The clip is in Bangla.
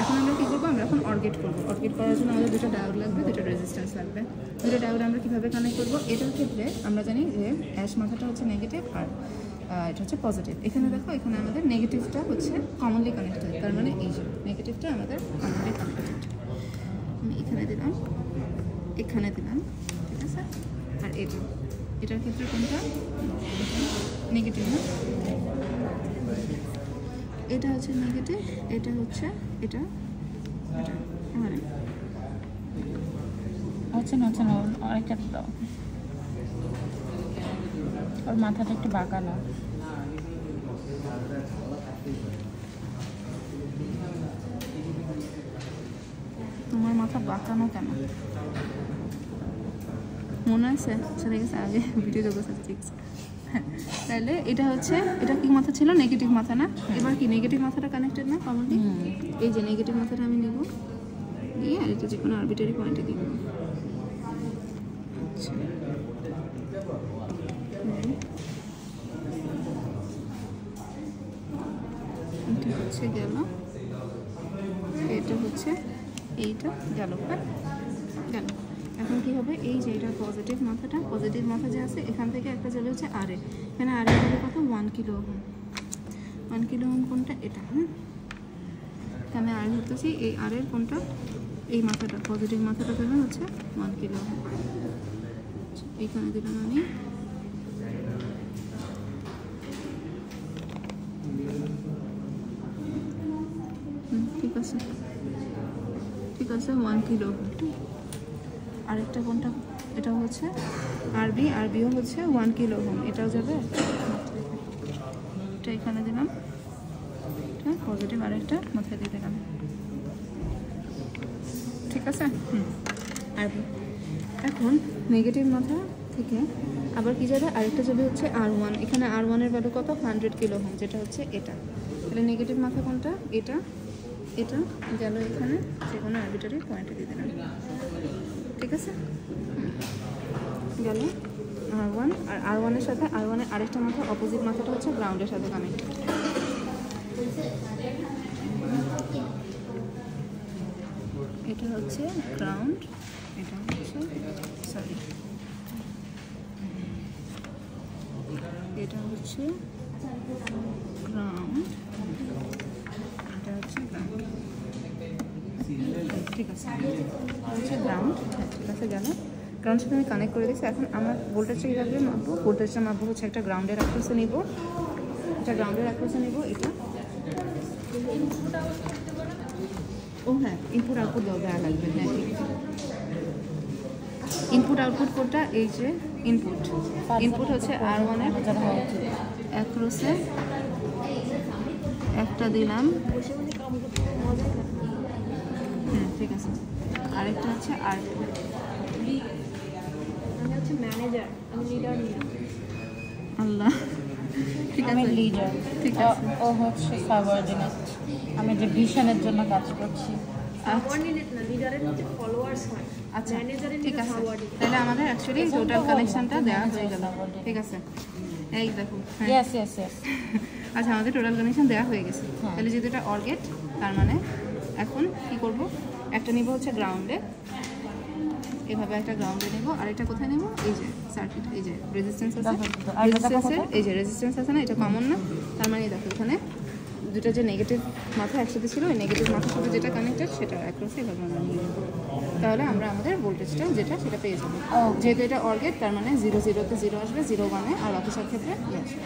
এখন আমরা কী করবো, আমরা এখন অর্গেট করবো। অর্গেট করার জন্য আমাদের দুটো ডায়োড লাগবে, দুটো রেজিস্ট্যান্স লাগবে। দুটো ডায়োড আমরা কীভাবে কানেক্ট করবো, এটার ক্ষেত্রে আমরা জানি যে অ্যাশ মাথাটা হচ্ছে নেগেটিভ আর এটা হচ্ছে পজিটিভ। এখানে দেখো, এখানে আমাদের নেগেটিভটা হচ্ছে কমনলি কানেক্টেড, তার মানে এই যে নেগেটিভটা আমাদের কমনলি কানেক্টেড। আমি এখানে দিলাম, এখানে দিলাম, ঠিক আছে। আর এটার ক্ষেত্রে কোনটা নেগেটিভ না, এটা হচ্ছে নেগেটিভ, এটা হচ্ছে এটা মানে হচ্ছে না অনেকটা দাও, ওর মাথাটা একটু বাঁকানো। তোমার মাথা বাঁকানো কেন মনে আছে? চলে গেছে আগে ভিডিও দেখেছে, ঠিক আছে। হ্যাঁ, তাহলে এটা হচ্ছে, এটা কি মাথা ছিল? নেগেটিভ মাথা না? এবার কি নেগেটিভ মাথাটা কানেক্টেড না কমনলি? এই যে নেগেটিভ মাথাটা আমি নেব, দিয়ে আর এটা যে কোনো আরবিটারি পয়েন্টে দিব। আচ্ছা, এটা হচ্ছে গেল, এটা হচ্ছে এইটা গেল, হ্যাঁ গেল। এখন কি হবে, এই যে এটা পজিটিভ মাথাটা, পজিটিভ মাথা যে আছে এখান থেকে একটা চলে হচ্ছে আরে, এখানে আরে হবে কত 1 কিলো ওহম। 1 কিলো ওহম কোনটা? এটা। হ্যাঁ, আমি আর ধরতেছি এই আরের কোনটা, এই মাথাটা, পজিটিভ মাথাটা দেবে হচ্ছে 1 কিলো ওহম। এইখানে দিলাম আমি, ঠিক আছে ঠিক আছে 1 কিলো। আরেকটা কোনটা, এটা হচ্ছে আরবিও হচ্ছে 1 কিলো ওহম, এটাও যাবে। এটা এখানে দিলাম, এটা পজিটিভ, আরেকটা মাথায় দিয়ে দিলাম, ঠিক আছে। আরবি। এখন নেগেটিভ মাথা থেকে আবার কি যাবে, আরেকটা যাবে হচ্ছে R1। এখানে R1-এর ভ্যালু কত? 100 কিলো ওহম, যেটা হচ্ছে এটা। তাহলে নেগেটিভ মাথা কোনটা? এটা গেল এখানে, যে কোনো আরবিটারি পয়েন্টে দিয়ে দিলাম, ঠিক আছে। গেল R1, আর R1-এর সাথে R1-এর আরেকটা মাথা, অপোজিট মাথাটা হচ্ছে গ্রাউন্ডের সাথে কানেক্ট। এটা হচ্ছে গ্রাউন্ড, এটা হচ্ছে সরি, এটা হচ্ছে গ্রাউন্ড, এটা হচ্ছে গ্রাউন্ড, ঠিক আছে। হচ্ছে গ্রাউন্ড, হ্যাঁ ঠিক আছে গেল। গ্রাউন্ড সাথে আমি কানেক্ট করে দিচ্ছি। এখন আমার ভোল্টেজটা কীভাবে মাপবো? ভোল্টেজটা মাপবো হচ্ছে একটা গ্রাউন্ডের অ্যাক্রসে নিব, এটা গ্রাউন্ডের অ্যাক্রসে নিব, এটা ও হ্যাঁ, ইনপুট আউটপুট দেওয়া লাগবে, হ্যাঁ ঠিক আছে। ইনপুট আউটপুট কোডটা এই যে ইনপুট হচ্ছে R1-এর অ্যাক্রসে একটা দিলাম, হ্যাঁ ঠিক আছে। আরেকটা হচ্ছে R2, আমি হচ্ছে ম্যানেজার, আমি লিডার না। আল্লাহ, ঠিক আছে লিডার, ঠিক আছে। ও হচ্ছে সাবঅর্ডিনেট, আমি যে ভিশনের জন্য কাজ করছি। সাবঅর্ডিনেট না, লিডারের হচ্ছে ফলোয়ার্স হয়। আচ্ছা ম্যানেজারের ঠিক আছে, সাবঅর্ডিনেট। তাহলে আমাদের অ্যাকচুয়ালি টোটাল কানেকশনটা দেওয়া হয়ে গেল, ঠিক আছে। এই দেখো, ইয়েস আচ্ছা আমাদের টোটাল কানেকশন দেওয়া হয়ে গেছে। তাহলে যেহেতু এটা অর্গেট, তার মানে এখন কি করব, একটা নিব হচ্ছে গ্রাউন্ডে, এভাবে একটা গ্রাউন্ডে নেব, আর এটা কোথায় নেব, এই যে সার্কিট, এই যে রেজিস্ট্যান্স আছে, এই যে রেজিস্ট্যান্স আছে না, এটা কমন না, তার মানে দেখো এখানে দুটো যে নেগেটিভ মাথা একসাথে ছিল, ওই নেগেটিভ মাথার সাথে যেটা কানেক্টেড সেটা অ্যাক্রসে এভাবে আমরা নিয়ে নেব। তাহলে আমরা আমাদের ভোল্টেজটা যেটা সেটা পেয়ে যাবো। যেহেতু এটা অর্গেট, তার মানে 0 0-তে 0 আসবে, 0 1-এ, আর বাকি সব ক্ষেত্রে আসবে।